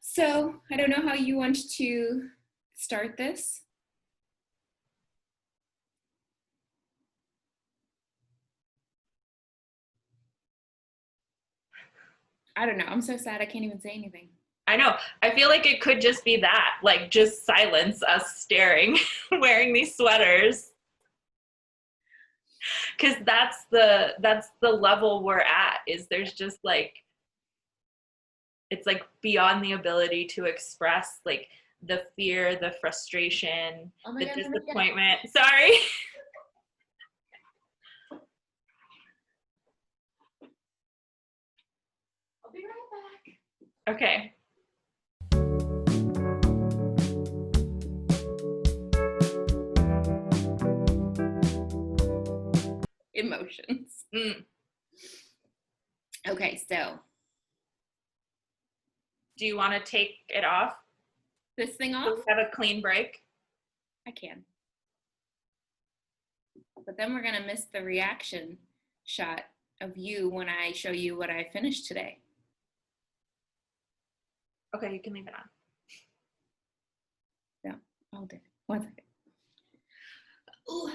So I don't know how you want to start this. I don't know. I'm so sad I can't even say anything. I know. I feel like it could just be that, like just silence, us staring, wearing these sweaters. Because that's the level we're at, is there's just like, it's like beyond the ability to express like the fear, the frustration, the disappointment. Sorry. I'll be right back. Okay. Emotions. Okay, so. Do you want to take it off? This thing off? So we have a clean break? I can. But then we're going to miss the reaction shot of you when I show you what I finished today. Okay, you can leave it on. No, I'll do it. 1 second. Ooh.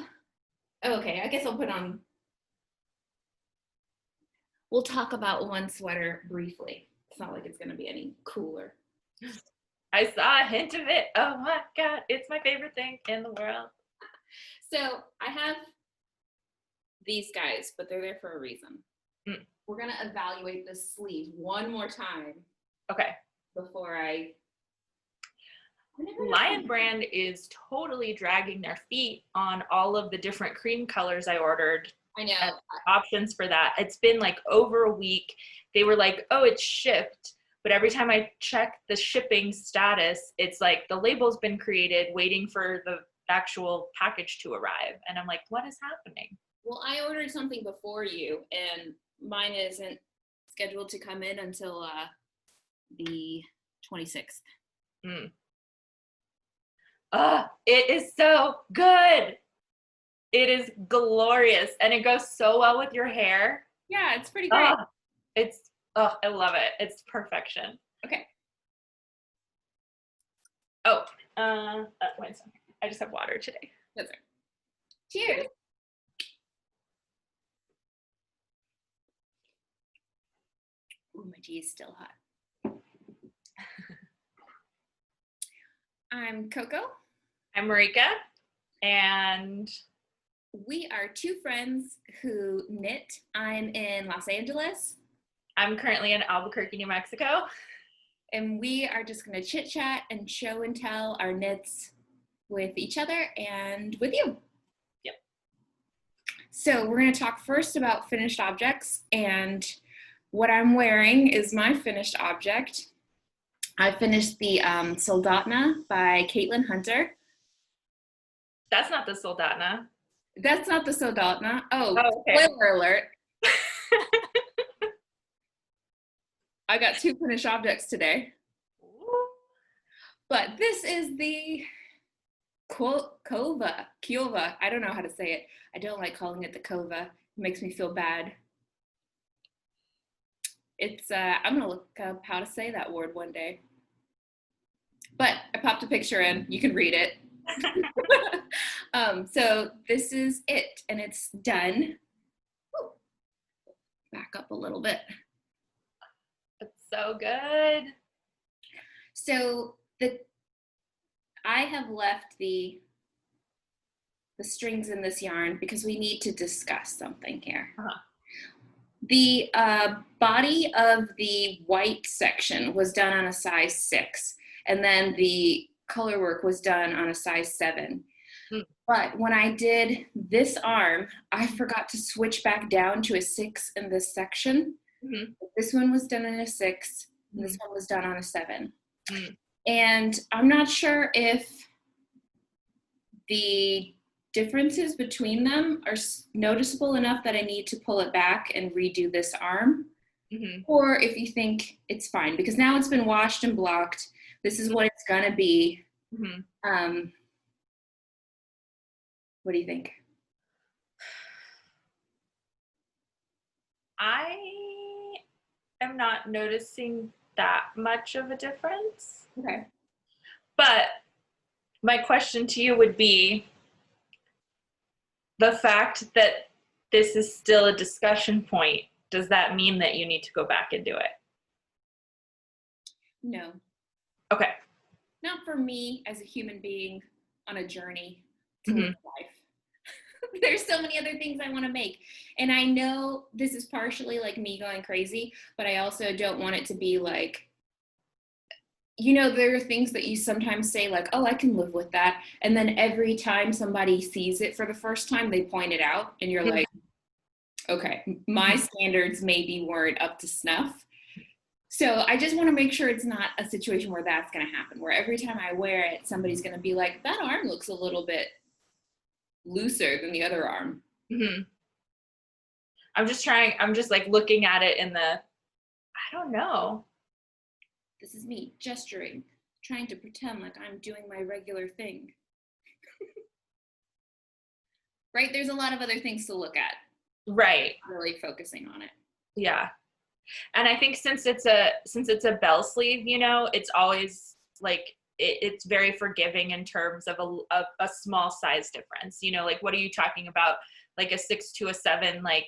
Okay, I guess I'll put on. We'll talk about one sweater briefly. It's not like it's going to be any cooler. I saw a hint of it. Oh my God, it's my favorite thing in the world. So I have these guys, but they're there for a reason. We're going to evaluate the sleeve one more time. Okay. Before I Lion Brand is totally dragging their feet on all of the different cream colors I ordered. I know. Options for that. It's been like over a week. They were like, oh, it's shipped. But every time I check the shipping status, it's like the label's been created, waiting for the actual package to arrive. And I'm like, what is happening? Well, I ordered something before you, and mine isn't scheduled to come in until the 26th. It is so good. It is glorious, and it goes so well with your hair. Yeah, it's pretty great. I love it. It's perfection. Okay. Oh, wait a second. I just have water today. That's right. Cheers. Ooh, my tea is still hot. I'm Coco. I'm Marika, and we are two friends who knit. I'm in Los Angeles. I'm currently in Albuquerque, New Mexico. And we are just going to chit chat and show and tell our knits with each other and with you. Yep. So we're going to talk first about finished objects, and what I'm wearing is my finished object. I finished the Soldotna by Caitlin Hunter. That's not the Soldotna. That's not the Soldotna. Oh, okay. Spoiler alert. I got two finished objects today. Ooh. But this is the Koiuva. I don't know how to say it. I don't like calling it the Koiva. It makes me feel bad. It's, I'm going to look up how to say that word one day. But I popped a picture in. You can read it. So this is it, and it's done. Ooh. Back up a little bit. It's so good. So I have left the strings in this yarn because we need to discuss something here. The body of the white section was done on a size 6, and then the color work was done on a size 7. But when I did this arm, I forgot to switch back down to a 6 in this section. This one was done in a 6, and this one was done on a 7. And I'm not sure if the differences between them are noticeable enough that I need to pull it back and redo this arm, or if you think it's fine, because now it's been washed and blocked. This is what it's gonna be. What do you think? I am not noticing that much of a difference. Okay. But my question to you would be, the fact that this is still a discussion point, does that mean that you need to go back and do it? No. Okay. Not for me as a human being on a journey to Mm-hmm. live life. There's so many other things I want to make. And I know this is partially like me going crazy, but I also don't want it to be like, you know, there are things that you sometimes say like, oh, I can live with that. And then every time somebody sees it for the first time, they point it out and you're like, okay, my standards maybe weren't up to snuff. So I just want to make sure it's not a situation where that's going to happen, where every time I wear it, somebody's going to be like, that arm looks a little bit looser than the other arm. Mm-hmm. I'm just like looking at it in the, I don't know. This is me gesturing, trying to pretend like I'm doing my regular thing. Right? There's a lot of other things to look at. Right. Really focusing on it. Yeah. And I think since it's a bell sleeve, you know, it's always like, it's very forgiving in terms of a small size difference. You know, like, what are you talking about? Like a 6 to a 7, like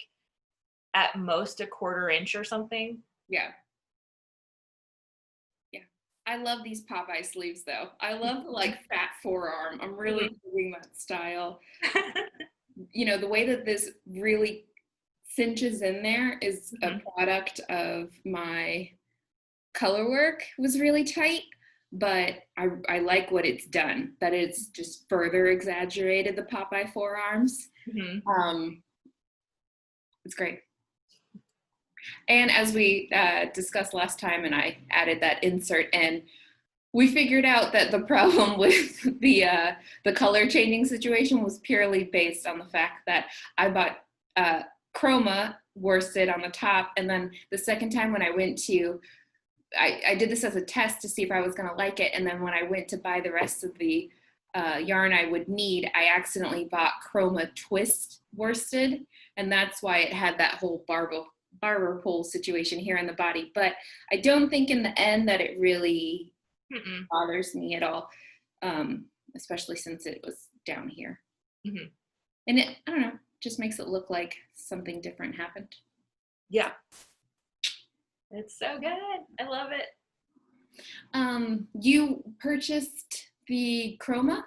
at most a 1/4 inch or something. Yeah. Yeah. I love these Popeye sleeves though. I love the like fat forearm. I'm really digging that style. You know, the way that this really cinches in there is a product of my color work was really tight, but I like what it's done, that it's just further exaggerated the Popeye forearms. It's great. And as we discussed last time, and I added that insert in, we figured out that the problem with the color changing situation was purely based on the fact that I bought Chroma worsted on the top, and then the second time when I went to, I did this as a test to see if I was going to like it, and then when I went to buy the rest of the yarn I would need, I accidentally bought Chroma twist worsted, and that's why it had that whole barber pole situation here in the body. But I don't think in the end that it really bothers me at all, especially since it was down here. And it, I don't know, just makes it look like something different happened. Yeah. It's so good. I love it. You purchased the Chroma?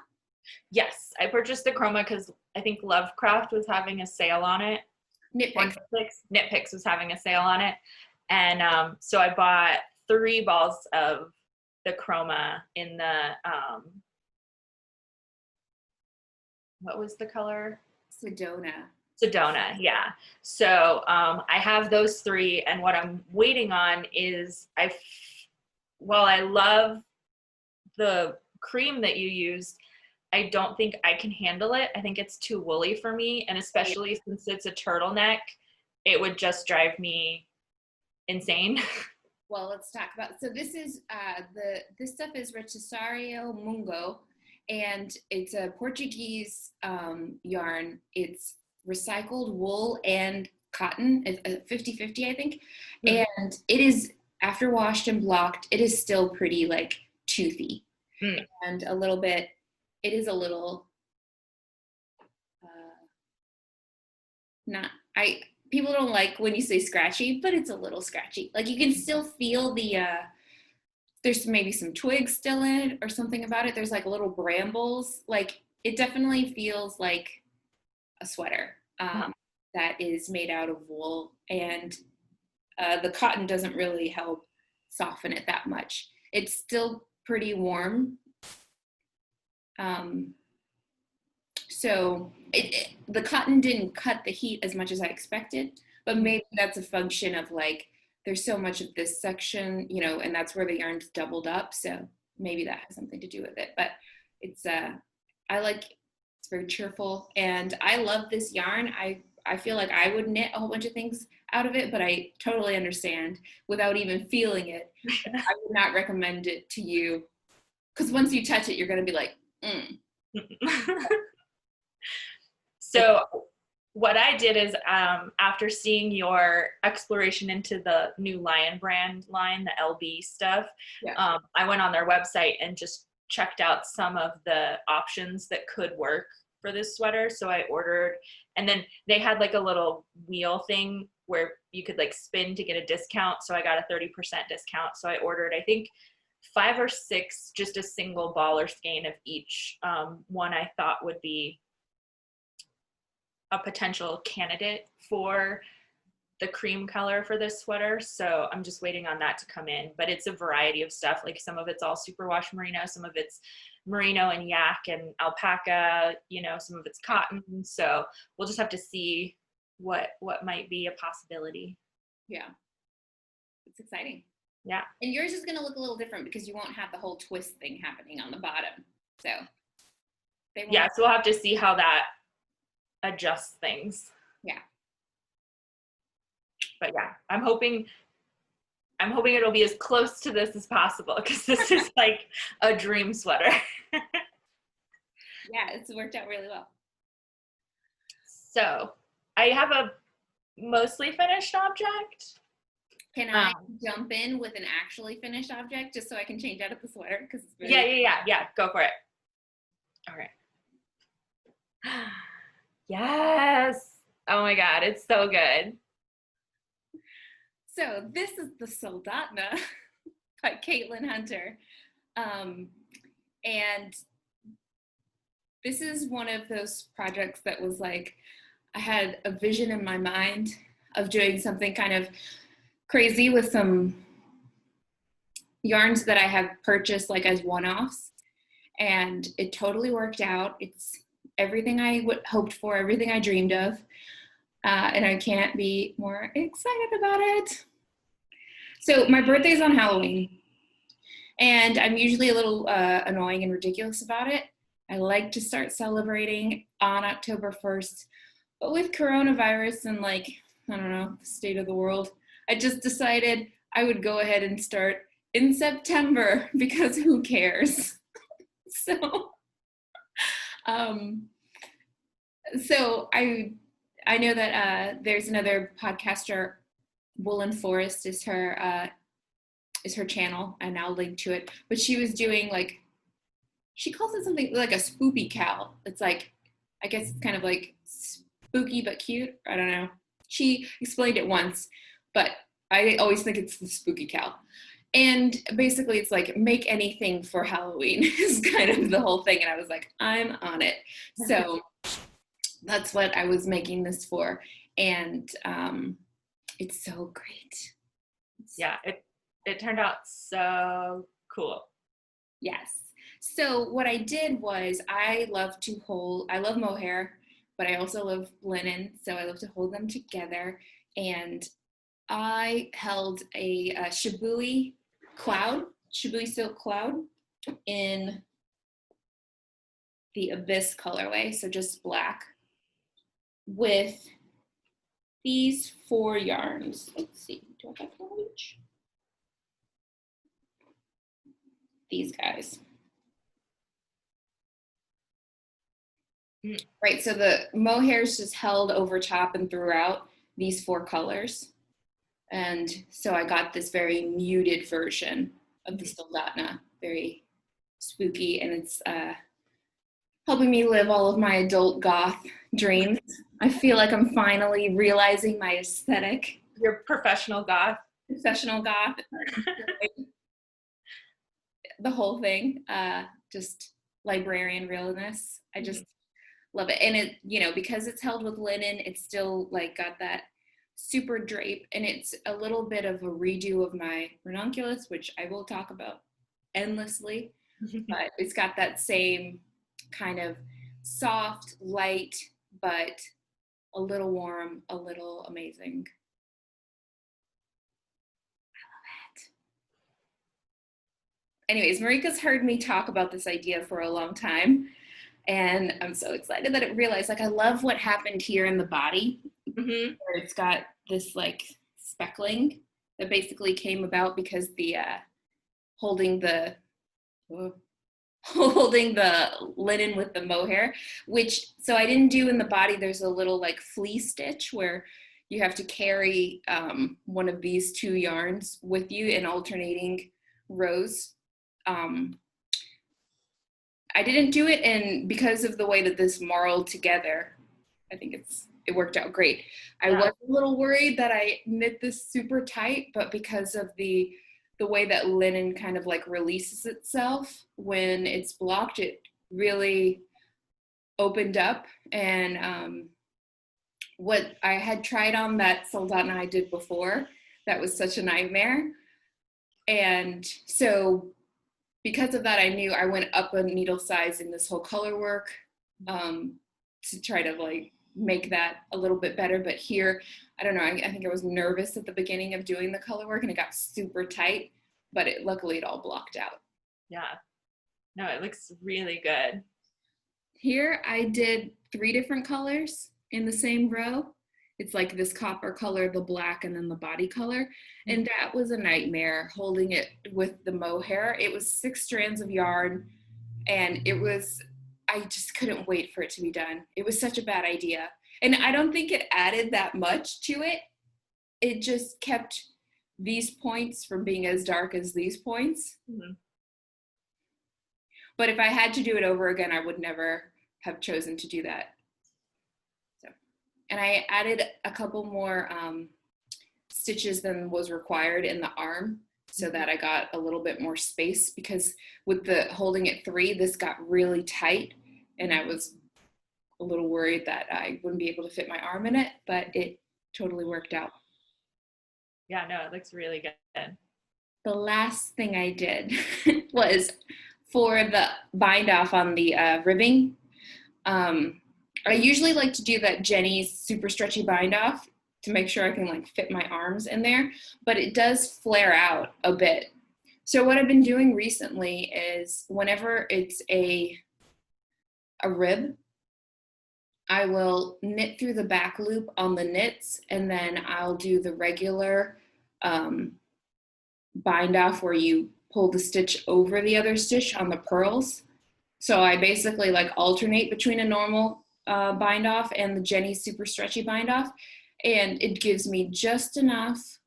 Yes, I purchased the Chroma because I think Lovecraft was having a sale on it. Knitpicks was having a sale on it. And so I bought 3 balls of the Chroma in the, what was the color? Sedona, yeah. So I have those 3, and what I'm waiting on is, while I love the cream that you used, I don't think I can handle it. I think it's too woolly for me, and especially since it's a turtleneck, it would just drive me insane. Well, let's talk about, so this is, this stuff is Retrosaria Mungo, and it's a Portuguese yarn. It's recycled wool and cotton, 50-50, I think. And it is, after washed and blocked, it is still pretty like toothy and a little bit, it is a little, people don't like when you say scratchy, but it's a little scratchy. Like you can still feel the, there's maybe some twigs still in it or something about it. There's like little brambles. Like it definitely feels like a sweater that is made out of wool, and the cotton doesn't really help soften it that much. It's still pretty warm. So the cotton didn't cut the heat as much as I expected, but maybe that's a function of like, there's so much of this section, you know, and that's where the yarn's doubled up. So maybe that has something to do with it, but it's, it's very cheerful, and I love this yarn. I feel like I would knit a whole bunch of things out of it, but I totally understand without even feeling it. I would not recommend it to you, because once you touch it, you're going to be like, So what I did is after seeing your exploration into the new Lion brand line, the LB stuff, I went on their website and just checked out some of the options that could work for this sweater. So I ordered, and then they had like a little wheel thing where you could like spin to get a discount. So I got a 30% discount. So I ordered, I think 5 or 6, just a single ball or skein of each. One I thought would be a potential candidate for the cream color for this sweater. So I'm just waiting on that to come in, but it's a variety of stuff. Like some of it's all superwash merino, some of it's merino and yak and alpaca, you know, some of it's cotton. So we'll just have to see what might be a possibility. Yeah. It's exciting. Yeah. And yours is going to look a little different because you won't have the whole twist thing happening on the bottom. So yeah, so we'll have to see how that adjusts things. Yeah. But yeah, I'm hoping it'll be as close to this as possible because this is like a dream sweater. Yeah, it's worked out really well. So I have a mostly finished object. Can I jump in with an actually finished object just so I can change out of the sweater? Yeah, go for it. All right. Yes. Oh my God, it's so good. So this is the Soldotna by Caitlin Hunter. And this is one of those projects that was like, I had a vision in my mind of doing something kind of crazy with some yarns that I have purchased like as one-offs. And it totally worked out. It's everything I hoped for, everything I dreamed of. And I can't be more excited about it. So my birthday's on Halloween, and I'm usually a little annoying and ridiculous about it. I like to start celebrating on October 1st, but with coronavirus and like, I don't know, the state of the world, I just decided I would go ahead and start in September because who cares? So I know that there's another podcaster, Woolen Forest is her channel, and I'll link to it. But she was doing like, she calls it something like a spoopy cow. It's like, I guess it's kind of like spooky but cute. I don't know. She explained it once, but I always think it's the spooky cow. And basically it's like make anything for Halloween is kind of the whole thing. And I was like, I'm on it. So that's what I was making this for. And it's so great. Yeah, it turned out so cool. Yes. So what I did was I love mohair, but I also love linen. So I love to hold them together. And I held a Shibui silk cloud in the Abyss colorway. So just black with these 4 yarns. Let's see, do I have 4 each? These guys. Right, so the mohair is just held over top and throughout these 4 colors. And so I got this very muted version of the Soldotna, very spooky, and it's helping me live all of my adult goth dreams. I feel like I'm finally realizing my aesthetic. Your professional goth. The whole thing, just librarian realness. I just love it. And it, you know, because it's held with linen, it's still like got that super drape, and it's a little bit of a redo of my ranunculus, which I will talk about endlessly, but it's got that same kind of soft, light, but a little warm, a little amazing. I love it. Anyways, Marika's heard me talk about this idea for a long time, and I'm so excited that it realized, like, I love what happened here in the body, where it's got this like speckling that basically came about because the holding the holding the linen with the mohair, so I didn't do in the body. There's a little like flea stitch where you have to carry one of these 2 yarns with you in alternating rows. I didn't do it, and because of the way that this marled together, I think it worked out great. I was a little worried that I knit this super tight, but because of the way that linen kind of like releases itself when it's blocked, it really opened up. And what I had tried on that Soldotna I did before, that was such a nightmare. And so because of that, I knew I went up a needle size in this whole color work to try to like make that a little bit better. But here, I don't know, I think I was nervous at the beginning of doing the color work and it got super tight, but luckily it all blocked out. Yeah. No, it looks really good. Here I did 3 different colors in the same row. It's like this copper color, the black, and then the body color. And that was a nightmare holding it with the mohair. It was 6 strands of yarn, and I just couldn't wait for it to be done. It was such a bad idea. And I don't think it added that much to it. It just kept these points from being as dark as these points. Mm-hmm. But if I had to do it over again, I would never have chosen to do that. And I added a couple more stitches than was required in the arm so that I got a little bit more space, because with the holding at 3, this got really tight and I was a little worried that I wouldn't be able to fit my arm in it, but it totally worked out. Yeah, no, it looks really good. The last thing I did was for the bind off on the ribbing. I usually like to do that Jenny's super stretchy bind off to make sure I can like fit my arms in there, but it does flare out a bit. So what I've been doing recently is whenever it's a rib, I will knit through the back loop on the knits, and then I'll do the regular bind off where you pull the stitch over the other stitch on the purls. So I basically like alternate between a normal bind off and the Jenny super stretchy bind off, and it gives me just enough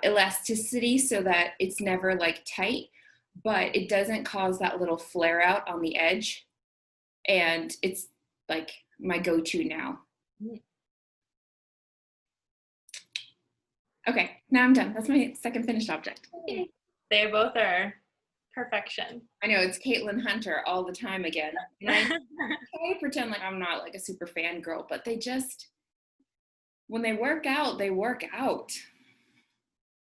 elasticity so that it's never like tight, but it doesn't cause that little flare out on the edge, and it's like my go-to now. Okay, now I'm done. That's my second finished object. Yay. They both are perfection. I know, it's Caitlin Hunter all the time again. And I pretend like I'm not like a super fangirl, but they just, when they work out, they work out.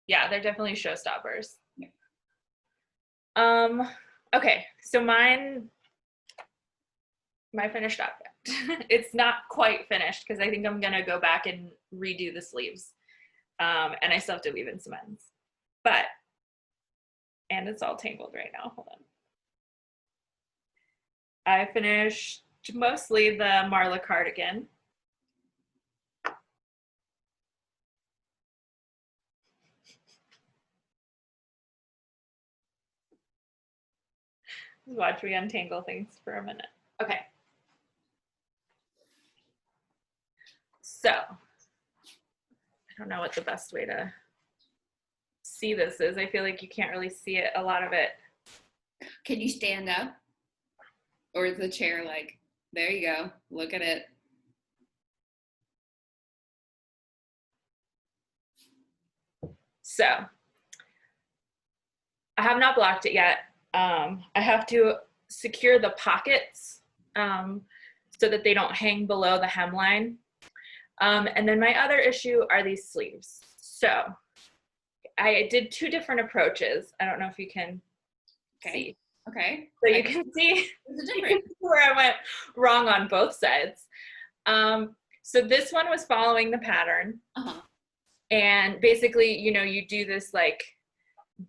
Yeah, they're definitely showstoppers. Yeah. Okay, so my finished object. It's not quite finished because I think I'm gonna go back and redo the sleeves. And I still have to weave in some ends. And it's all tangled right now. Hold on. I finished mostly the Marlacardigan. Watch me untangle things for a minute. Okay. So, I don't know what the best way to see this is. I feel like you can't really see it, a lot of it. Can you stand up? Or is the chair like, there you go, look at it. So, I have not blocked it yet. I have to secure the pockets so that they don't hang below the hemline. And then my other issue are these sleeves. So, I did 2 different approaches. I don't know if you can see. Okay. So you can see where I went wrong on both sides. So this one was following the pattern. Uh-huh. And basically, you know, you do this like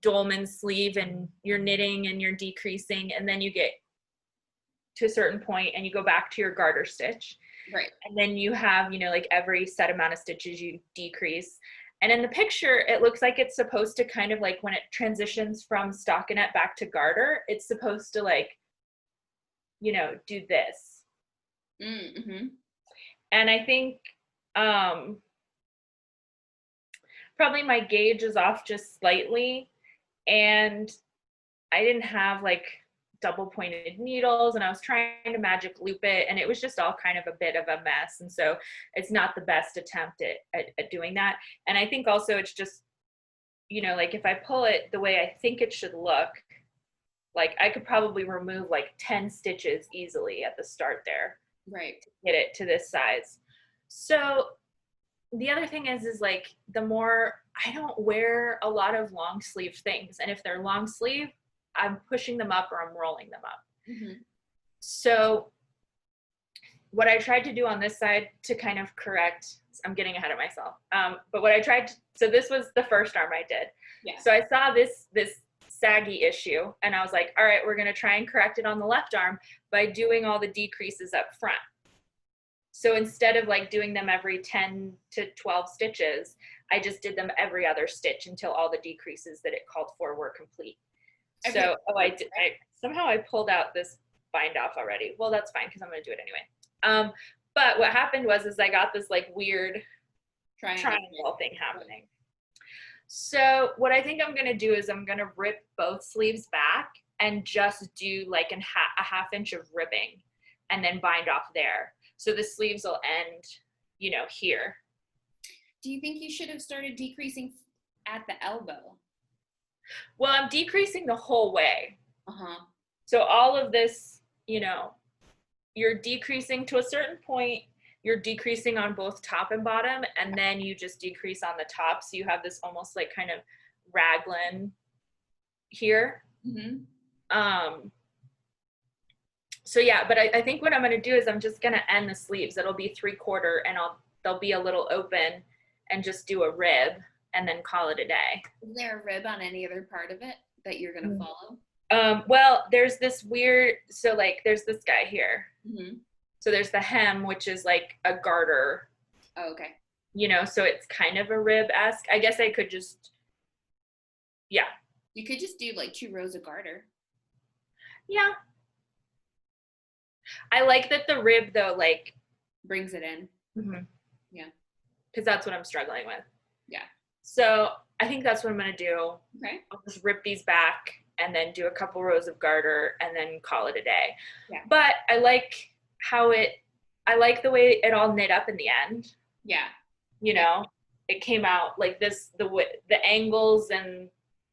dolman sleeve and you're knitting and you're decreasing, and then you get to a certain point and you go back to your garter stitch. Right. And then you have, you know, like every set amount of stitches you decrease. And in the picture, it looks like it's supposed to kind of like when it transitions from stockinette back to garter, it's supposed to like, you know, do this. Mm-hmm. And I think probably my gauge is off just slightly. And I didn't have like double pointed needles, and I was trying to magic loop it, and it was just all kind of a bit of a mess. And so it's not the best attempt at doing that. And I think also it's just, you know, like if I pull it the way I think it should look, like I could probably remove like 10 stitches easily at the start there. Right. To get it to this size. So the other thing is like the more, I don't wear a lot of long sleeve things. And if they're long sleeve, I'm pushing them up or I'm rolling them up. Mm-hmm. So what I tried to do on this side to kind of correct, I'm getting ahead of myself. But what I tried to, so this was the first arm I did. Yeah. So I saw this saggy issue, and I was like, all right, we're going to try and correct it on the left arm by doing all the decreases up front. So instead of like doing them every 10 to 12 stitches, I just did them every other stitch until all the decreases that it called for were complete. So, somehow I pulled out this bind off already. Well, that's fine because I'm going to do it anyway. But what happened was I got this like weird triangle thing happening. So what I think I'm going to do is I'm going to rip both sleeves back and just do like a half inch of ribbing and then bind off there. So the sleeves will end, you know, here. Do you think you should have started decreasing at the elbow? Well, I'm decreasing the whole way. Uh-huh. So all of this, you know, you're decreasing to a certain point, you're decreasing on both top and bottom, and then you just decrease on the top. So you have this almost like kind of raglan here. Mm-hmm. So yeah, but I think what I'm going to do is I'm just going to end the sleeves. It'll be 3/4 and they'll be a little open and just do a rib and then call it a day. Is there a rib on any other part of it that you're going to follow? Well, there's this weird, so like there's this guy here. Mm-hmm. So there's the hem, which is like a garter. Oh, okay. You know, so it's kind of a rib-esque. I guess I could just, yeah. You could just do like 2 rows of garter. Yeah. I like that the rib though, like brings it in. Mm-hmm. Yeah. Because that's what I'm struggling with. Yeah. So I think that's what I'm going to do. Okay. I'll just rip these back and then do a couple rows of garter and then call it a day. Yeah. But I like I like the way it all knit up in the end. Yeah. You know, it came out like this, the angles and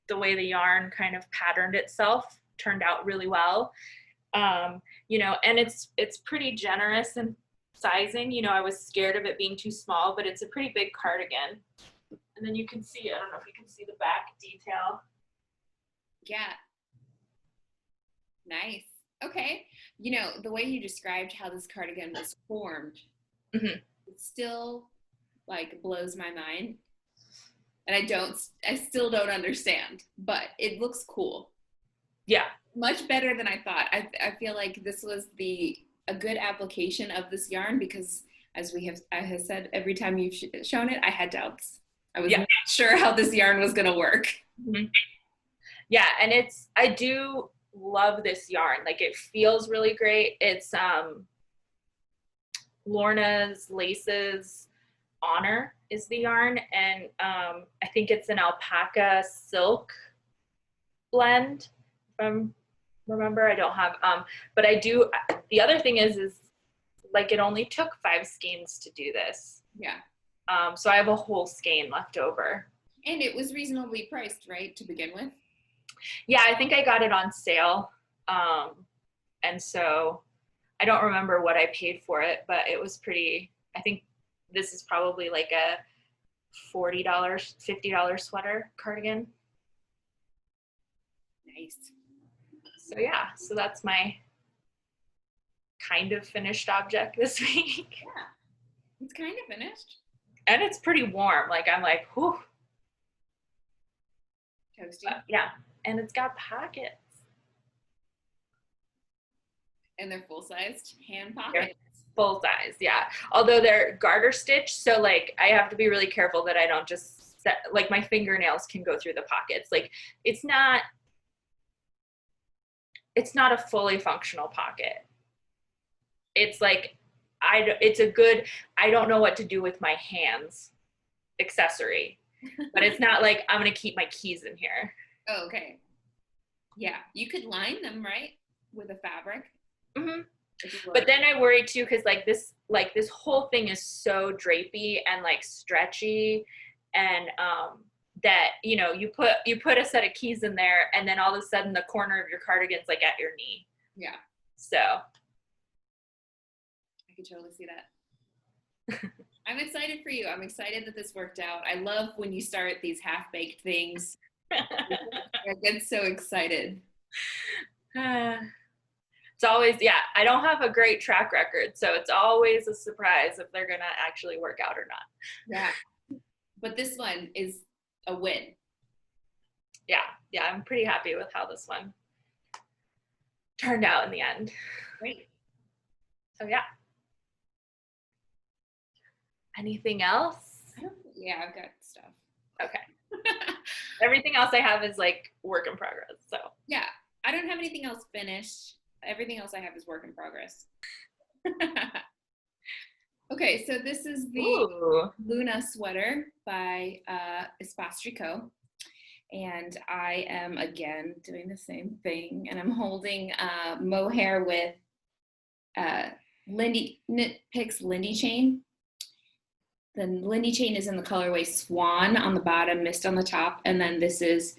the way the yarn kind of patterned itself turned out really well. You know, and it's pretty generous in sizing. You know, I was scared of it being too small, but it's a pretty big cardigan. And then you can see, I don't know if you can see the back detail. Yeah. Nice. Okay. You know, the way you described how this cardigan was formed, mm-hmm. it still like blows my mind. And I still don't understand, but it looks cool. Yeah. Much better than I thought. I feel like this was a good application of this yarn because as I have said, every time you've shown it, I had doubts. I was not sure how this yarn was going to work. Mm-hmm. Yeah. And I do love this yarn. Like it feels really great. It's Lorna's Laces Honor is the yarn. And I think it's an alpaca silk blend. Remember, I don't have, but I do, the other thing is like it only took 5 skeins to do this. Yeah. So I have a whole skein left over. And it was reasonably priced, right, to begin with? Yeah, I think I got it on sale. And so I don't remember what I paid for it, but it was pretty, I think this is probably like a $40, $50 sweater cardigan. Nice. So yeah, so that's my kind of finished object this week. Yeah, it's kind of finished. And it's pretty warm. Like I'm like, whew. Toasty. Yeah, and it's got pockets. And they're full-sized hand pockets. They're full size, yeah. Although they're garter stitch, so like I have to be really careful that I don't just that like my fingernails can go through the pockets. Like it's not a fully functional pocket. It's like it's a good, I don't know what to do with my hands accessory, but it's not like I'm gonna keep my keys in here. Oh, okay. Yeah, you could line them, right, with a fabric. Mm-hmm. But then I worry too, because like this whole thing is so drapey and like stretchy, and that you put a set of keys in there, and then all of a sudden the corner of your cardigan's like at your knee. Yeah. So I could totally see that. I'm excited for you. I'm excited that this worked out. I love when you start these half-baked things. I get so excited. It's always, I don't have a great track record, so it's always a surprise if they're going to actually work out or not. Yeah. But this one is a win. Yeah, I'm pretty happy with how this one turned out in the end. Great. So yeah. Anything else? Yeah, I've got stuff. Okay. Everything else I have is like work in progress. So yeah, I don't have anything else finished. Everything else I have is work in progress. Okay, so this is the Luna sweater by Espastrico. And I am again doing the same thing, and I'm holding mohair with Lindy Knitpicks Lindy chain. The Lindy chain is in the colorway Swan on the bottom, Mist on the top, and then this is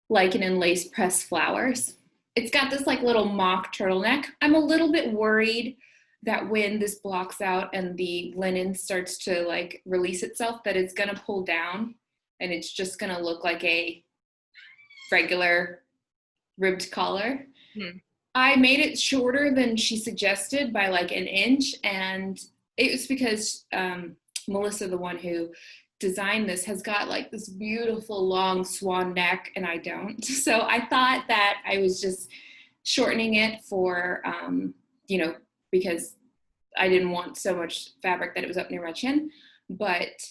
Lichen and Lace Pressed Flowers. It's got this like little mock turtleneck. I'm a little bit worried that when this blocks out and the linen starts to like release itself, that it's gonna pull down and it's just gonna look like a regular ribbed collar. I made it shorter than she suggested by like an inch, and it was because Melissa, the one who designed this, has got like this beautiful long swan neck and I don't. So I thought that I was just shortening it for, because I didn't want so much fabric that it was up near my chin. But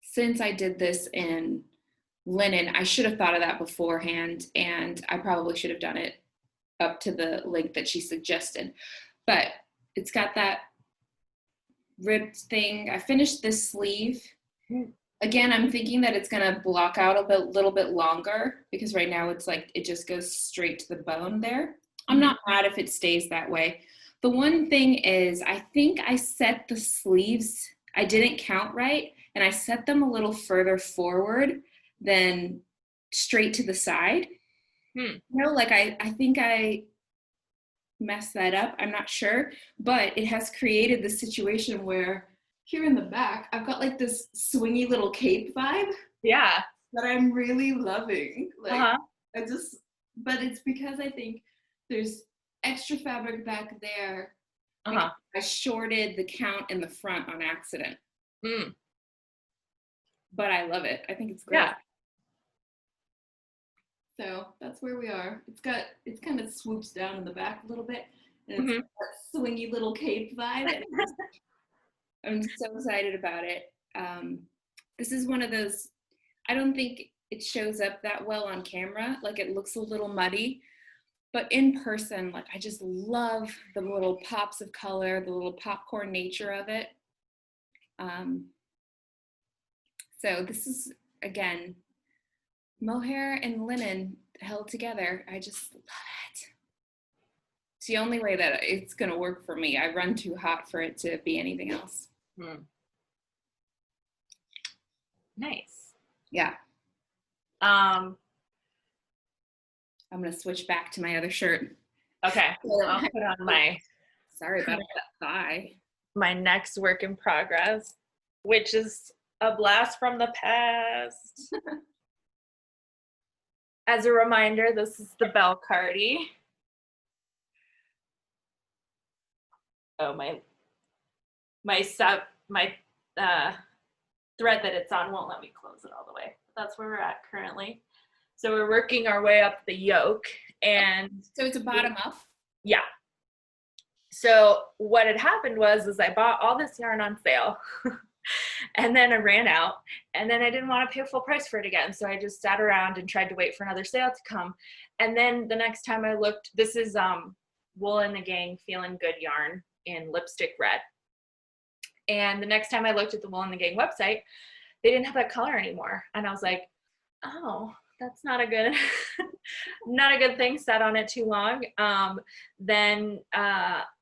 since I did this in linen, I should have thought of that beforehand, and I probably should have done it up to the length that she suggested. But it's got that ribbed thing. I finished this sleeve. Again, I'm thinking that it's gonna block out a little bit longer, because right now it's like it just goes straight to the bone there. I'm not mad if it stays that way. The one thing is, I think I set the sleeves, I didn't count right, and I set them a little further forward than straight to the side. I think I messed that up. I'm not sure, but it has created the situation where here in the back, I've got like this swingy little cape vibe. Yeah. That I'm really loving. But it's because I think there's extra fabric back there. I shorted the count in the front on accident. But I love it. I think it's great. Yeah. So that's where we are. It kind of swoops down in the back a little bit, and it's that swingy little cape vibe. I'm so excited about it. This is one of those, I don't think it shows up that well on camera. Like it looks a little muddy, but in person, like I just love the little pops of color, the little popcorn nature of it. So this is, again, mohair and linen held together. I just love it. It's the only way that it's gonna work for me. I run too hot for it to be anything else. Nice. Yeah. I'm gonna switch back to my other shirt. Okay. I'll put on my. Sorry about that thigh. My next work in progress, which is a blast from the past. As a reminder, this is the Bell Cardi. Oh, my thread that it's on won't let me close it all the way. That's where we're at currently. So we're working our way up the yoke, and so it's a bottom up. Yeah. So what had happened was I bought all this yarn on sale, And then I ran out, and then I didn't want to pay full price for it again. So I just sat around and tried to wait for another sale to come. And then the next time I looked, this is Wool and the Gang Feeling Good yarn in lipstick red. And the next time I looked at the Wool and the Gang website, they didn't have that color anymore. And I was like, oh, that's not a good, not a good thing, sat on it too long.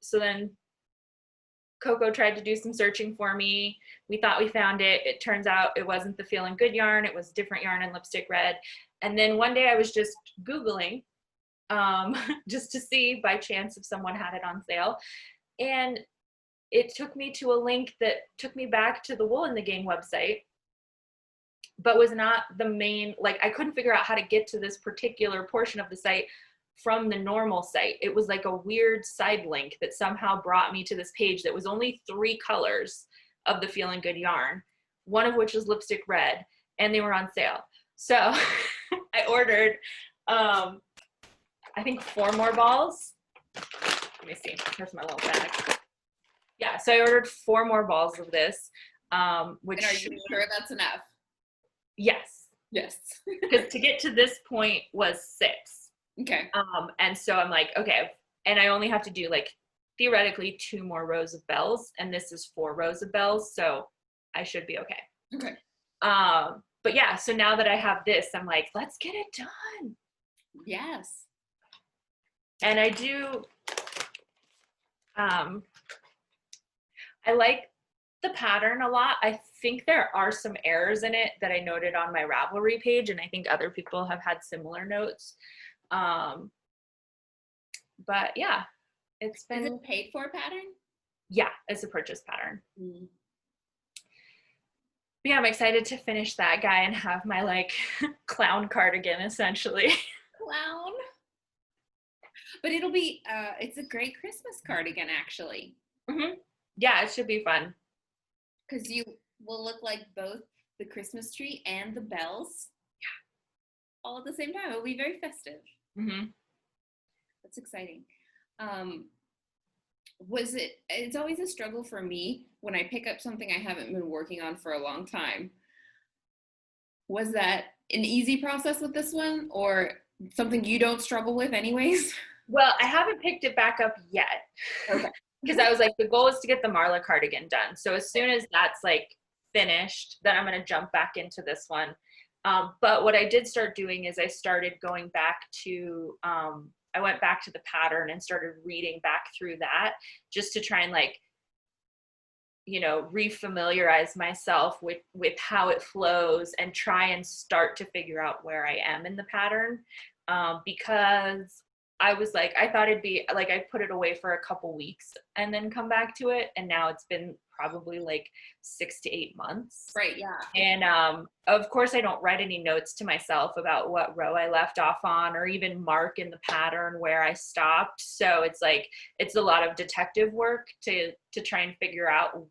So then Coco tried to do some searching for me. We thought we found it. It turns out it wasn't the Feeling Good yarn. It was a different yarn in lipstick red. And then one day I was just Googling just to see by chance if someone had it on sale. And it took me to a link that took me back to the Wool and the Gang website, but was not the main, like I couldn't figure out how to get to this particular portion of the site from the normal site. It was like a weird side link that somehow brought me to this page that was only 3 colors of the Feeling Good yarn, one of which was lipstick red, and they were on sale. So I ordered, I think 4 more balls. Let me see, here's my little bag. Yeah, so I ordered 4 more balls of this. Which, and are you sure that's enough? Yes. Yes. Because to get to this point was 6. Okay. And so I'm like, okay, and I only have to do like theoretically 2 more rows of bells, and this is 4 rows of bells, so I should be okay. Okay. But yeah, so now that I have this, I'm like, let's get it done. Yes. And I do, I like the pattern a lot. I think there are some errors in it that I noted on my Ravelry page, and I think other people have had similar notes. But yeah, it's been. Is it paid for pattern? Yeah, it's a purchase pattern. Mm. But yeah, I'm excited to finish that guy and have my like clown cardigan essentially. Clown. But it'll be, it's a great Christmas cardigan actually. Mm-hmm. Yeah, it should be fun. Because you will look like both the Christmas tree and the bells. Yeah. All at the same time. It'll be very festive. Mm-hmm. That's exciting. It's always a struggle for me when I pick up something I haven't been working on for a long time. Was that an easy process with this one, or something you don't struggle with anyways? Well, I haven't picked it back up yet. Okay. Because I was like, the goal is to get the Marlacardigan done. So as soon as that's like finished, then I'm going to jump back into this one. But what I did start doing is I started going back to, I went back to the pattern and started reading back through that just to try and like, you know, refamiliarize myself with how it flows and try and start to figure out where I am in the pattern. Because I was like, I thought it'd be like, I put it away for a couple weeks and then come back to it. And now it's been probably like 6 to 8 months. Right. Yeah. And of course I don't write any notes to myself about what row I left off on, or even mark in the pattern where I stopped. So it's like, it's a lot of detective work to try and figure out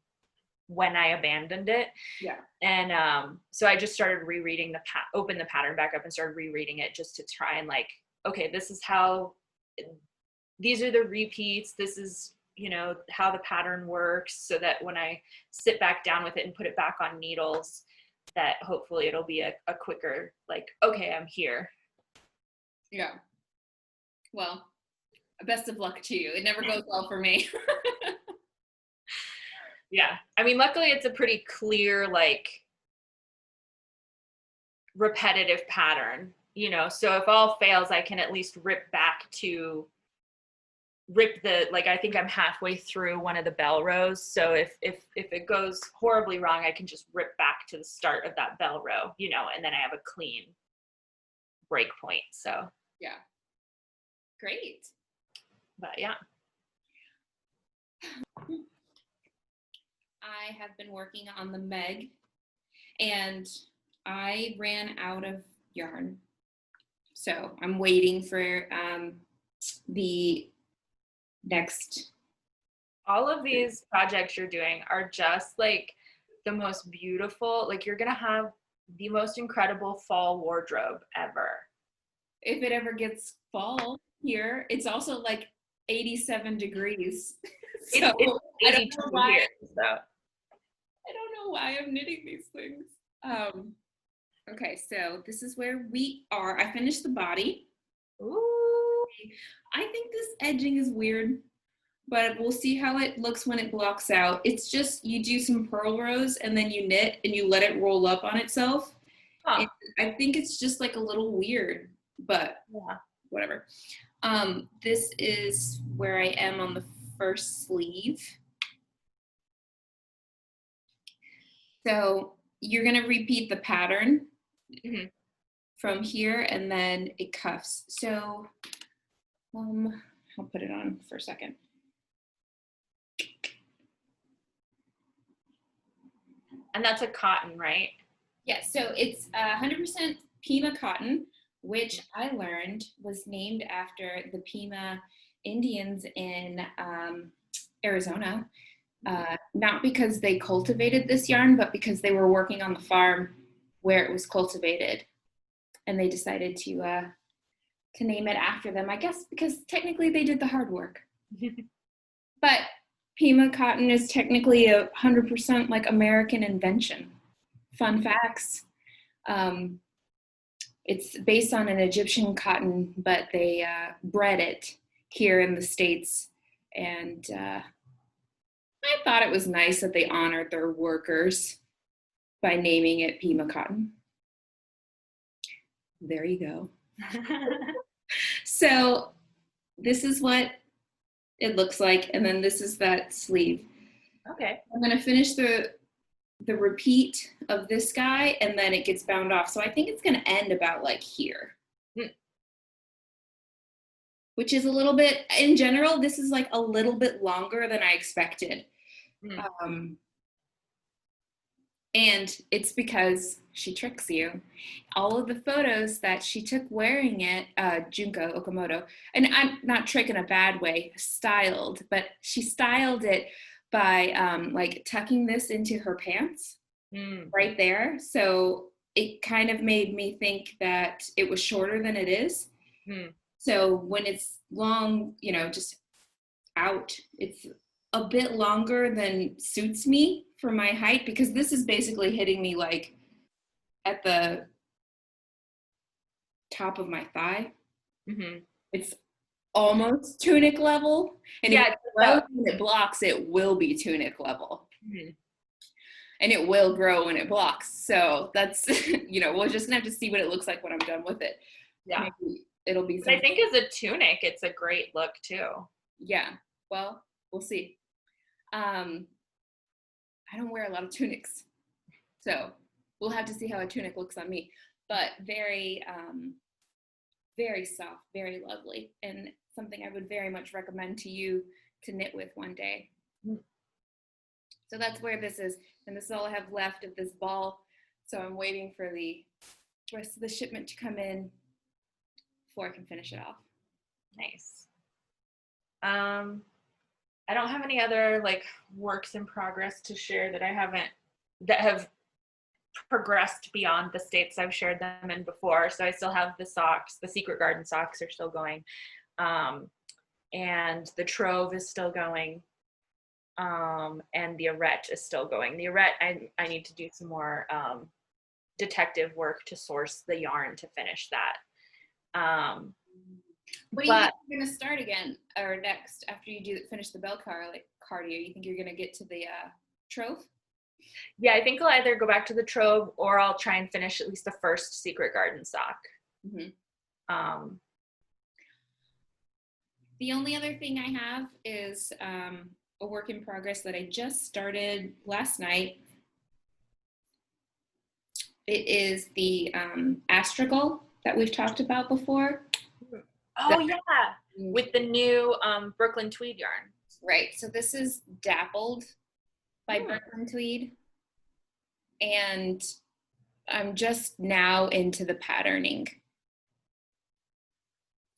when I abandoned it. Yeah. And so I just started rereading opened the pattern back up and started rereading it just to try and like, okay, this is how, these are the repeats, this is, you know, how the pattern works, so that when I sit back down with it and put it back on needles, that hopefully it'll be a quicker, like, okay, I'm here. Yeah. Well, best of luck to you. It never goes well for me. Yeah. I mean, luckily it's a pretty clear, like, repetitive pattern, you know, so if all fails, I can at least rip the, like, I think I'm halfway through one of the bell rows. So if it goes horribly wrong, I can just rip back to the start of that bell row, you know, and then I have a clean break point. So yeah. Great. But yeah. I have been working on the Meg, and I ran out of yarn. So I'm waiting for the next. All of these projects you're doing are just like the most beautiful, like you're going to have the most incredible fall wardrobe ever. If it ever gets fall here, it's also like 87 degrees. So it's 82 here. So. I don't know why I'm knitting these things. Okay, so this is where we are. I finished the body. Ooh. I think this edging is weird, but we'll see how it looks when it blocks out. It's just, you do some purl rows and then you knit and you let it roll up on itself. Huh. And I think it's just like a little weird, but Yeah. whatever. This is where I am on the first sleeve. So you're gonna repeat the pattern from here, and then it cuffs. So I'll put it on for a second. And that's a cotton, right? Yeah, so it's 100% Pima cotton, which I learned was named after the Pima Indians in Arizona. Not because they cultivated this yarn, but because they were working on the farm where it was cultivated, and they decided to name it after them, I guess because technically they did the hard work. But Pima cotton is technically 100% like American invention. Fun facts. It's based on an Egyptian cotton, but they bred it here in the States, and I thought it was nice that they honored their workers by naming it Pima cotton. There you go. So this is what it looks like, and then this is that sleeve. Okay. I'm gonna finish the repeat of this guy, and then it gets bound off. So I think it's gonna end about like here. Which is a little bit, in general, this is like a little bit longer than I expected. And it's because she tricks you. All of the photos that she took wearing it, Junko Okamoto, and I'm not trick in a bad way, styled, but she styled it by like tucking this into her pants right there. So it kind of made me think that it was shorter than it is. So when it's long, you know, just out, it's a bit longer than suits me for my height, because this is basically hitting me like at the top of my thigh. It's almost tunic level, and if it grows when it blocks, it will be tunic level. And it will grow when it blocks. So that's, you know, we're just gonna have to see what it looks like when I'm done with it. Yeah. Maybe it'll be something. I think as a tunic, it's a great look too. Yeah, well, we'll see. I don't wear a lot of tunics, so we'll have to see how a tunic looks on me. But very, very soft, very lovely, and something I would very much recommend to you to knit with one day. So that's where this is, and this is all I have left of this ball. So I'm waiting for the rest of the shipment to come in before I can finish it off. Nice. I don't have any other like works in progress to share that have progressed beyond the states I've shared them in before. So I still have the socks, the Secret Garden socks are still going. And the Trove is still going. And the Arete is still going. The Arete, I need to do some more detective work to source the yarn to finish that. What do you think you're going to start again, or next, after you finish the Bell Cardi? You think you're going to get to the Trove? Yeah, I think I'll either go back to the Trove, or I'll try and finish at least the first Secret Garden sock. The only other thing I have is a work in progress that I just started last night. It is the astragal that we've talked about before. Oh, yeah, with the new Brooklyn Tweed yarn. Right, so this is Dappled by Brooklyn Tweed. And I'm just now into the patterning.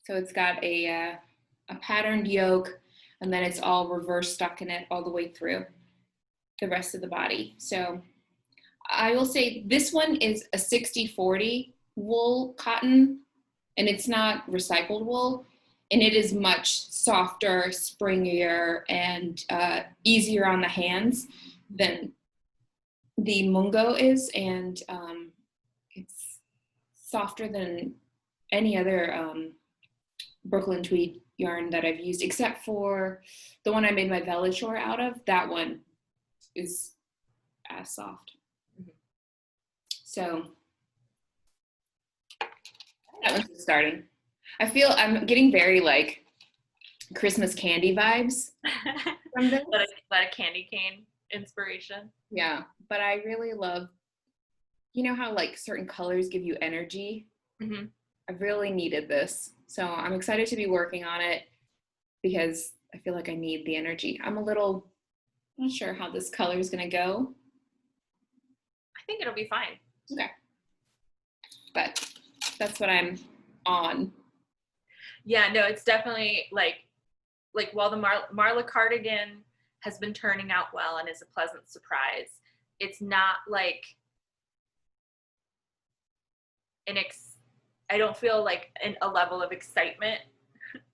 So it's got a patterned yoke, and then it's all reverse stockinette all the way through the rest of the body. So I will say this one is a 60-40 wool cotton, and it's not recycled wool, and it is much softer, springier, and easier on the hands than the Mungo is, and it's softer than any other Brooklyn tweed yarn that I've used, except for the one I made my Velashore out of. That one is as soft. Mm-hmm. So that one's just starting. I feel I'm getting very like Christmas candy vibes from this. That a candy cane inspiration. Yeah, but I really love, you know how like certain colors give you energy? Mm-hmm. I really needed this. So I'm excited to be working on it because I feel like I need the energy. I'm not sure how this color is going to go. I think it'll be fine. Okay. But that's what I'm on. Yeah, no, it's definitely like while the Marlacardigan has been turning out well and is a pleasant surprise, it's not like I don't feel like a level of excitement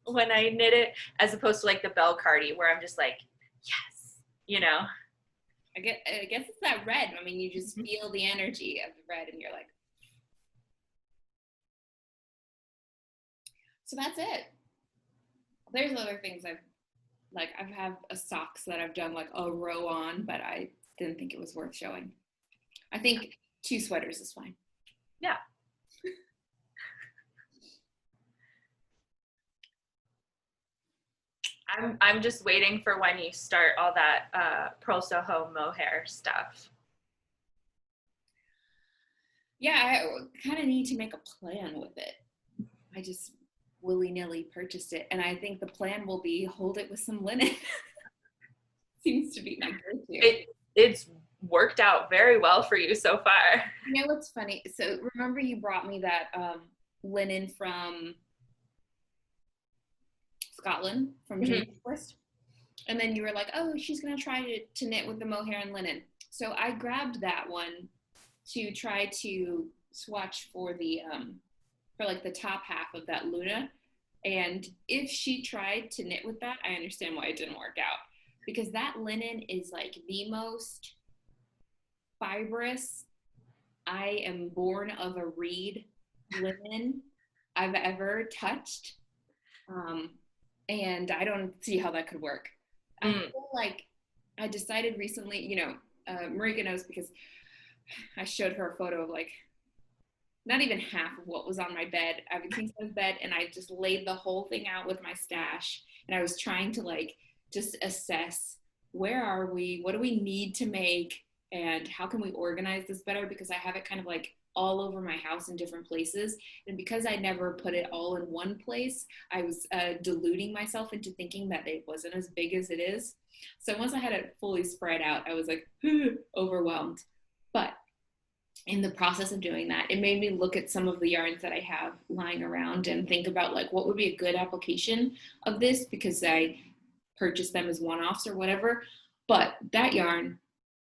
when I knit it, as opposed to like the Bell Cardi where I'm just like, yes, you know. I guess it's that red. I mean, you just feel the energy of the red and you're like. So that's it. There's other things I have a socks that I've done like a row on, but I didn't think it was worth showing. I think 2 sweaters is fine. Yeah. I'm just waiting for when you start all that Pearl Soho mohair stuff. Yeah, I kind of need to make a plan with it. I just willy-nilly purchased it, and I think the plan will be hold it with some linen. Seems to be my go-to. It's worked out very well for you so far. You know what's funny? So remember you brought me that linen from Scotland, from Jane's List, and then you were like, oh, she's gonna try to knit with the mohair and linen. So I grabbed that one to try to swatch for the for like the top half of that Luna, and if she tried to knit with that, I understand why it didn't work out, because that linen is like the most fibrous, I am born of a reed linen I've ever touched. And I don't see how that could work. I feel like I decided recently, Marika knows because I showed her a photo of like not even half of what was on my bed. I have a king size bed and I just laid the whole thing out with my stash, and I was trying to like just assess where are we, what do we need to make, and how can we organize this better, because I have it kind of like all over my house in different places. And because I never put it all in one place, I was deluding myself into thinking that it wasn't as big as it is. So once I had it fully spread out, I was like overwhelmed. But in the process of doing that, it made me look at some of the yarns that I have lying around and think about like what would be a good application of this, because I purchased them as one-offs or whatever. But that yarn,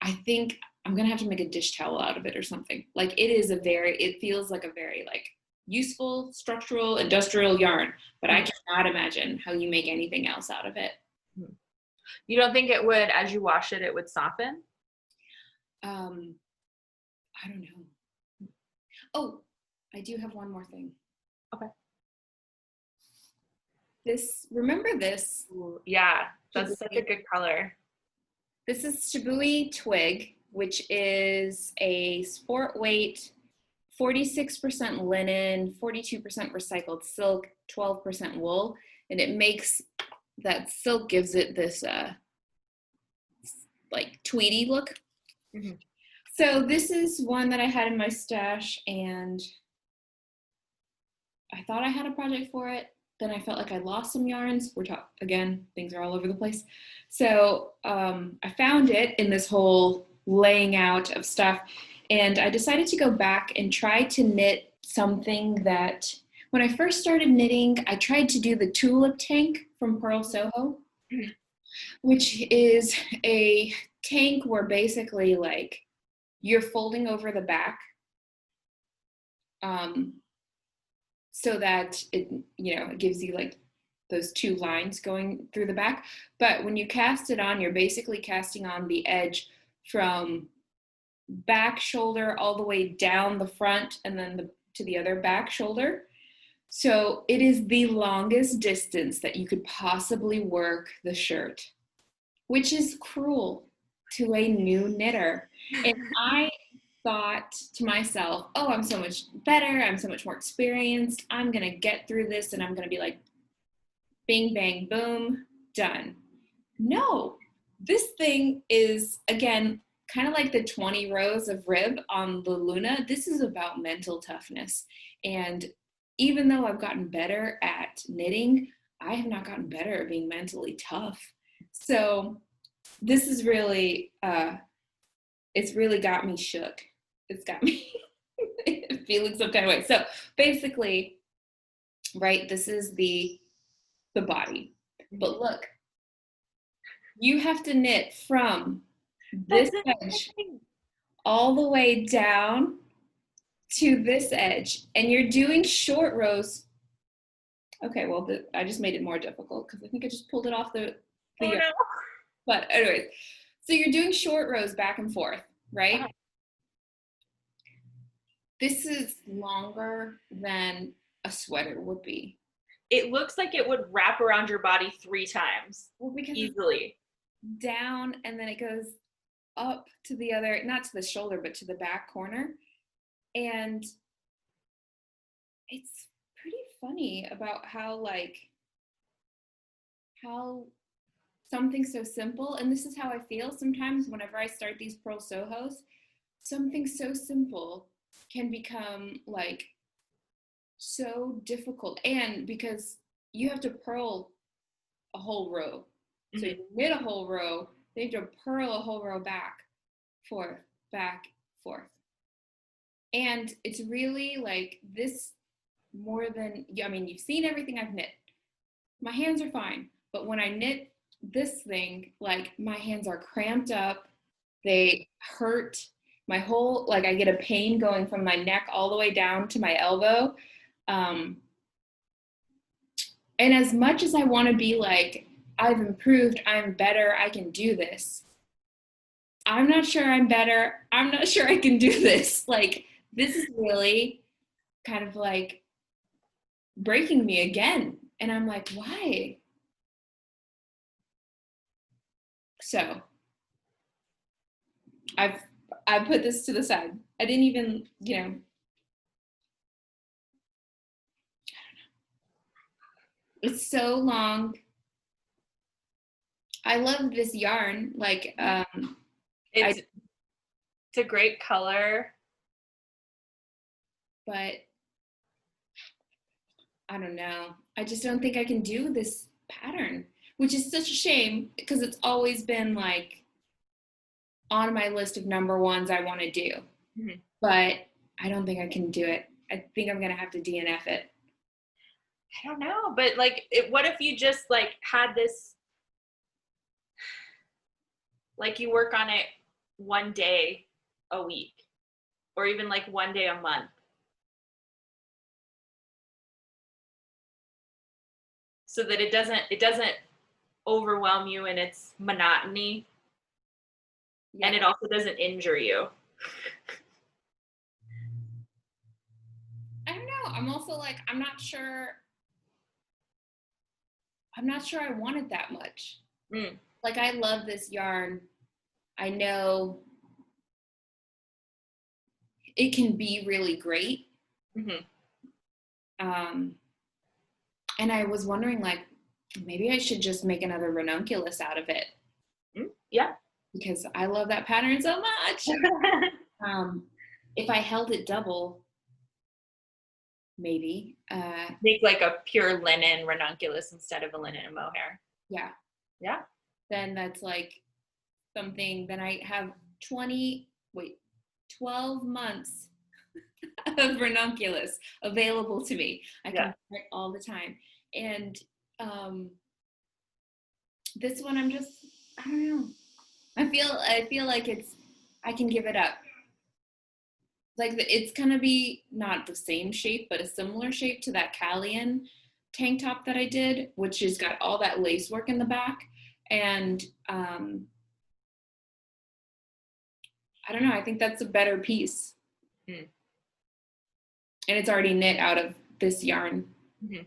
I think I'm gonna have to make a dish towel out of it or something. Like it feels like a very like useful, structural, industrial yarn, but I cannot imagine how you make anything else out of it. You don't think it would, as you wash it, it would soften? I don't know. Oh, I do have one more thing. Okay. Remember this? Ooh, yeah, that's such a good color. This is Shibui Twig, which is a sport weight, 46% linen, 42% recycled silk, 12% wool, and it makes that silk gives it this like tweedy look. Mm-hmm. So this is one that I had in my stash, and I thought I had a project for it. Then I felt like I lost some yarns. Again, things are all over the place. So I found it in this whole laying out of stuff, and I decided to go back and try to knit something that, when I first started knitting, I tried to do the tulip tank from Pearl Soho, which is a tank where basically like you're folding over the back so that it gives you like those 2 lines going through the back. But when you cast it on, you're basically casting on the edge from back shoulder all the way down the front and then to the other back shoulder. So it is the longest distance that you could possibly work the shirt, which is cruel to a new knitter. And I thought to myself, oh, I'm so much better. I'm so much more experienced. I'm going to get through this and I'm going to be like, bing, bang, boom, done. No, this thing is, again, kind of like the 20 rows of rib on the Luna. This is about mental toughness. And even though I've gotten better at knitting, I have not gotten better at being mentally tough. So this is really, it's really got me shook. It's got me feeling some kind of way. So basically, right, this is the body. But look, you have to knit from this edge all the way down to this edge, and you're doing short rows. Okay, well, I just made it more difficult because I think I just pulled it off the oh, no. But anyways, so you're doing short rows back and forth, right? This is longer than a sweater would be. It looks like it would wrap around your body 3 times. Well, because easily. Down, and then it goes up to the other, not to the shoulder, but to the back corner. And it's pretty funny about how something so simple, and this is how I feel sometimes whenever I start these purl sohos, something so simple can become like so difficult. And because you have to purl a whole row. So you knit a whole row, then you have to purl a whole row back, forth, and it's really like this more than, I mean, you've seen everything I've knit. My hands are fine, but when I knit this thing, like my hands are cramped up, they hurt, my whole, like I get a pain going from my neck all the way down to my elbow. And as much as I want to be like, I've improved, I'm better, I can do this, I'm not sure I'm better, I'm not sure I can do this. Like, this is really kind of like breaking me again. And I'm like, why? So I put this to the side. I didn't even, I don't know. It's so long. I love this yarn. Like, it's a great color. But I don't know. I just don't think I can do this pattern, which is such a shame because it's always been like on my list of number ones I want to do. Mm-hmm. But I don't think I can do it. I think I'm going to have to DNF it. I don't know, but like, what if you just like had this, like you work on it one day a week or even like one day a month? So that it doesn't overwhelm you in its monotony. Yeah. And it also doesn't injure you. I don't know. I'm also like, I'm not sure I want it that much. Like, I love this yarn. I know it can be really great. Mm-hmm. And I was wondering, like, maybe I should just make another ranunculus out of it. Yeah. Because I love that pattern so much. If I held it double, maybe. Make like a pure linen ranunculus instead of a linen and mohair. Yeah. Yeah. Then that's like something, then I have 12 months of ranunculus available to me. I can wear it all the time. And this one, I don't know. I feel like I can give it up. Like, it's gonna be not the same shape, but a similar shape to that Callian tank top that I did, which has got all that lace work in the back. And I don't know. I think that's a better piece. Mm. And it's already knit out of this yarn. Mm-hmm.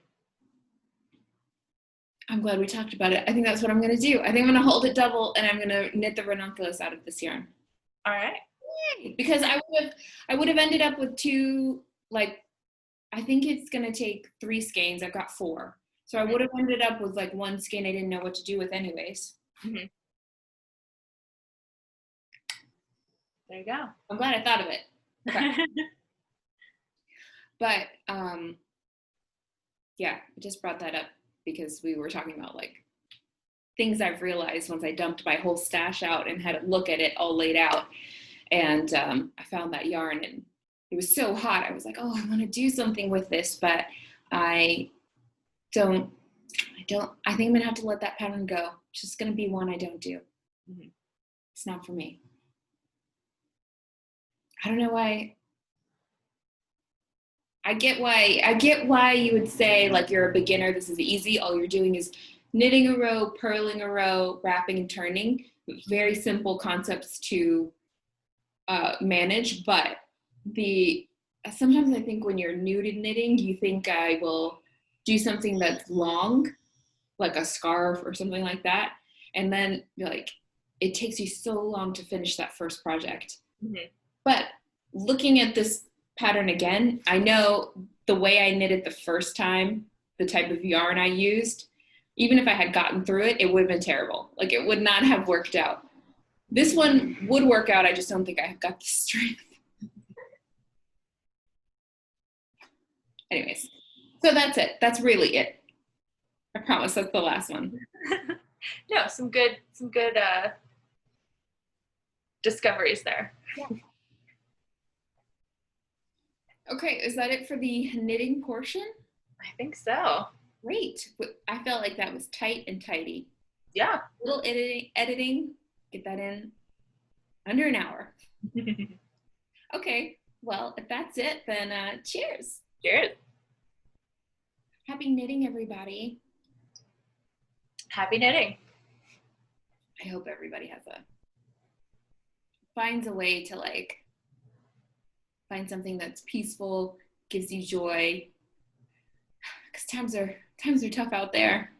I'm glad we talked about it. I think that's what I'm going to do. I think I'm going to hold it double and I'm going to knit the ranunculus out of this yarn. All right. Yay! Because I would have ended up with two, like, I think it's going to take 3 skeins. I've got 4. So I would have ended up with like 1 skein I didn't know what to do with anyways. Mm-hmm. There you go. I'm glad I thought of it. Okay. But yeah, I just brought that up because we were talking about like things I've realized once I dumped my whole stash out and had a look at it all laid out. And I found that yarn and it was so hot. I was like, oh, I want to do something with this, but I think I'm going to have to let that pattern go. It's just going to be one I don't do. Mm-hmm. It's not for me. I don't know why. I get why you would say like you're a beginner, this is easy. All you're doing is knitting a row, purling a row, wrapping and turning. Very simple concepts to manage, but sometimes I think when you're new to knitting, you think I will do something that's long, like a scarf or something like that, and then like it takes you so long to finish that first project. Mm-hmm. But looking at this pattern again, I know the way I knitted the first time, the type of yarn I used, even if I had gotten through it, it would have been terrible. Like it would not have worked out. This one would work out. I just don't think I have got the strength. Anyways, so that's it. That's really it. I promise that's the last one. No, some good discoveries there. Yeah. Okay, is that it for the knitting portion? I think so. Great. I felt like that was tight and tidy. Yeah. Little editing, get that in under an hour. Okay, well, if that's it, then cheers. Cheers. Happy knitting, everybody. Happy knitting. I hope everybody finds a way to like find something that's peaceful, gives you joy. Because times are tough out there.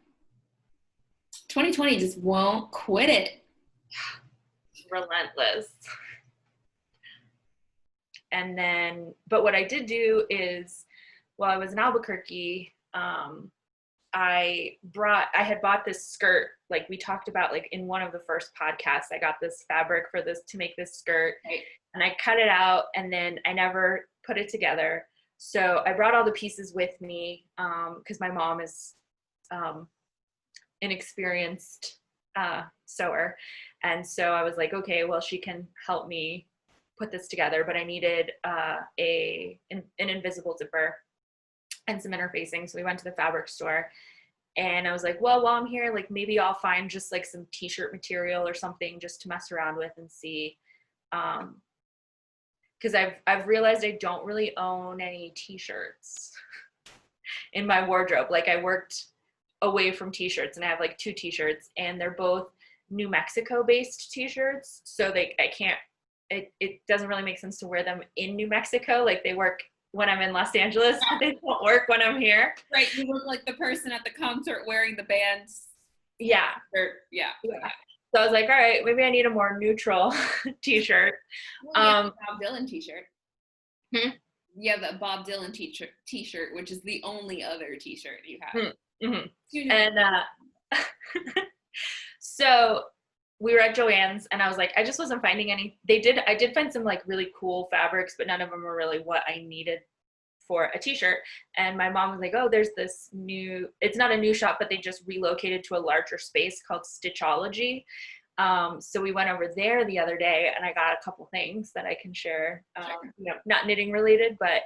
2020 just won't quit it. Relentless. And then, but what I did do is, while I was in Albuquerque, I had bought this skirt, like we talked about, like in one of the first podcasts. I got this fabric to make this skirt, right. And I cut it out, and then I never put it together. So I brought all the pieces with me because my mom is inexperienced sewer, and so I was like, okay, well, she can help me put this together, but I needed an invisible zipper and some interfacing. So we went to the fabric store, and I was like, well, while I'm here, like maybe I'll find just like some t-shirt material or something just to mess around with and see. Because I've realized I don't really own any t-shirts in my wardrobe. Like I worked away from t-shirts, and I have like 2 t-shirts, and they're both New Mexico based t-shirts. So it doesn't really make sense to wear them in New Mexico. Like they work when I'm in Los Angeles, but they don't work when I'm here. Right, you look like the person at the concert wearing the band's yeah. shirt. Yeah. So I was like, all right, maybe I need a more neutral t-shirt. Well, Bob Dylan t-shirt. Hmm? Yeah, the Bob Dylan t-shirt, which is the only other t-shirt you have. Mm-hmm. And so we were at Joann's, and I was like, I just wasn't finding any. I did find some like really cool fabrics, but none of them were really what I needed for a t-shirt. And my mom was like, oh, there's this it's not a new shop, but they just relocated to a larger space called Stitchology. So we went over there the other day, and I got a couple things that I can share, sure. Not knitting related, but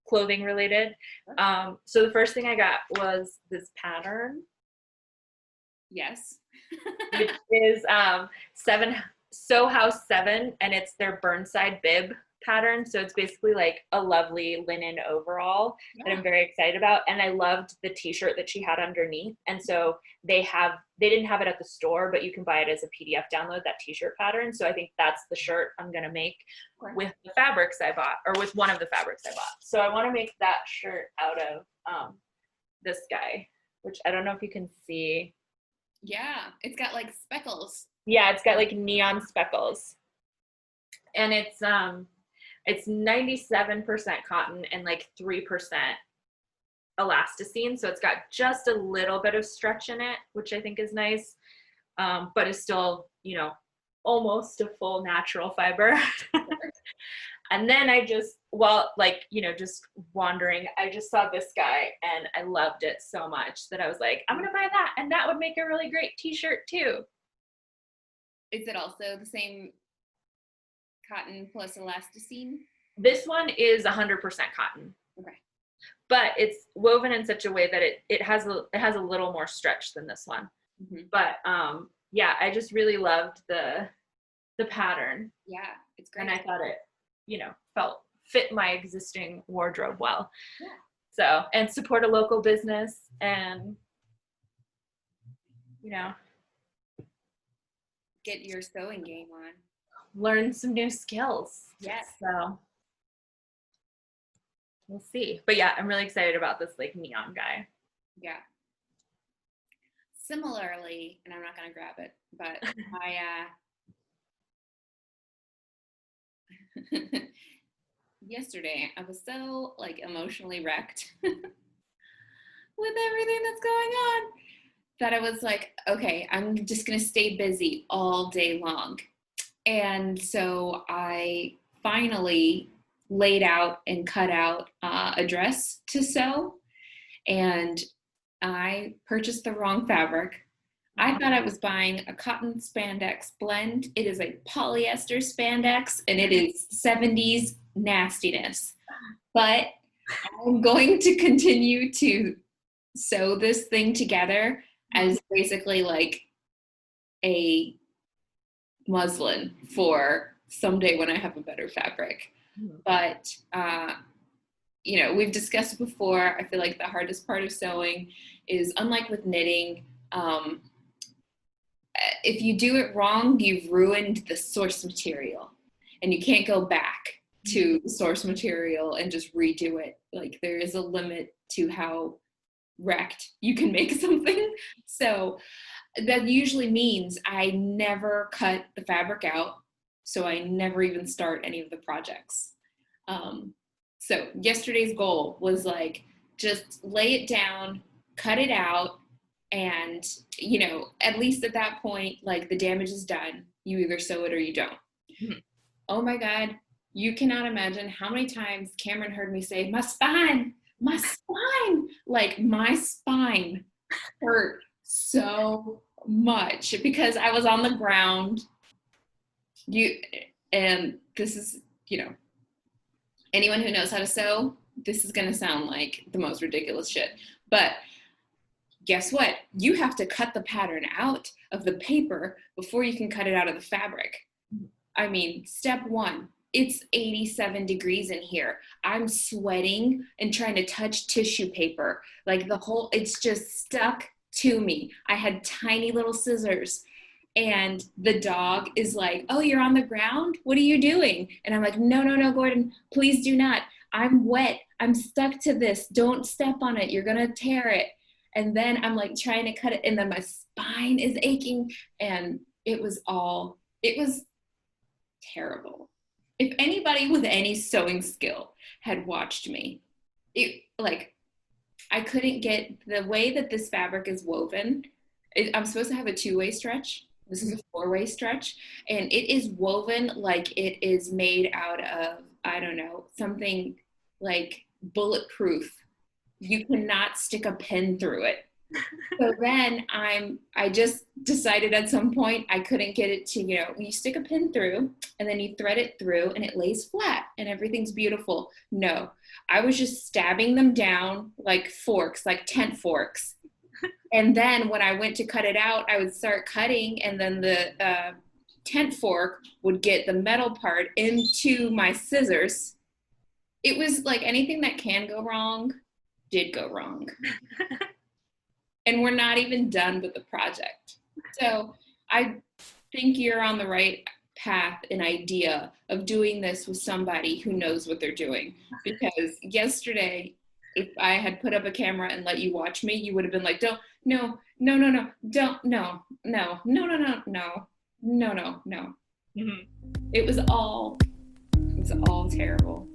clothing related. So the first thing I got was this pattern. Yes. Which is Sew House 7, and it's their Burnside bib pattern. So it's basically like a lovely linen overall that I'm very excited about. And I loved the t-shirt that she had underneath. And so they didn't have it at the store, but you can buy it as a PDF download, that t-shirt pattern. So I think that's the shirt I'm going to make with the fabrics I bought, or with one of the fabrics I bought. So I want to make that shirt out of this guy, which I don't know if you can see. Yeah, it's got like speckles. Yeah, it's got like neon speckles. And it's 97% cotton and like 3% elasticine. So it's got just a little bit of stretch in it, which I think is nice. But it's still, you know, almost a full natural fiber. And then I just, just wandering, I just saw this guy and I loved it so much that I was like, I'm going to buy that. And that would make a really great t-shirt too. Is it also the same cotton plus elasticine? This one is 100% cotton. Okay. But it's woven in such a way that it has a little more stretch than this one. Mm-hmm. But yeah, I just really loved the pattern. Yeah, it's great. And I thought it, fit my existing wardrobe well. Yeah. So, and support a local business and, get your sewing game on. Learn some new skills. Yes. So we'll see. But yeah, I'm really excited about this like neon guy. Yeah. Similarly, and I'm not going to grab it, but yesterday I was so like emotionally wrecked with everything that's going on that I was like, okay, I'm just going to stay busy all day long. And so I finally laid out and cut out a dress to sew, and I purchased the wrong fabric. I thought I was buying a cotton spandex blend. It is a polyester spandex, and it is 70s nastiness. But I'm going to continue to sew this thing together as basically like a muslin for someday when I have a better fabric. But, we've discussed before, I feel like the hardest part of sewing is, unlike with knitting, if you do it wrong, you've ruined the source material and you can't go back to the source material and just redo it. Like, there is a limit to how wrecked you can make something. So that usually means I never cut the fabric out. So I never even start any of the projects. So yesterday's goal was like, just lay it down, cut it out. And, at least at that point, like, the damage is done. You either sew it or you don't. Mm-hmm. Oh my God. You cannot imagine how many times Cameron heard me say, my spine. Like, my spine hurt so much because I was on the ground. And this is, anyone who knows how to sew, this is going to sound like the most ridiculous shit. But guess what? You have to cut the pattern out of the paper before you can cut it out of the fabric. I mean, step one, it's 87 degrees in here. I'm sweating and trying to touch tissue paper. Like, it's just stuck to me. I had tiny little scissors. And the dog is like, oh, you're on the ground? What are you doing? And I'm like, no, Gordon, please do not. I'm wet. I'm stuck to this. Don't step on it. You're going to tear it. And then I'm like trying to cut it. And then my spine is aching. And it was terrible. If anybody with any sewing skill had watched me, I couldn't get the way that this fabric is woven. I'm supposed to have a 2-way stretch. This is a 4-way stretch, and it is woven like it is made out of, I don't know, something like bulletproof. You cannot stick a pin through it. So then I just decided at some point I couldn't get it to, you stick a pin through and then you thread it through and it lays flat and everything's beautiful. No, I was just stabbing them down like forks, like tent forks. And then when I went to cut it out, I would start cutting, and then the tent fork would get the metal part into my scissors. It was like anything that can go wrong did go wrong. And we're not even done with the project. So I think you're on the right path and idea of doing this with somebody who knows what they're doing. Because yesterday, if I had put up a camera and let you watch me, you would have been like, don't, no, no, no, no, don't, no, no, no, no, no, no, no, no, no. Mm-hmm. It was all terrible.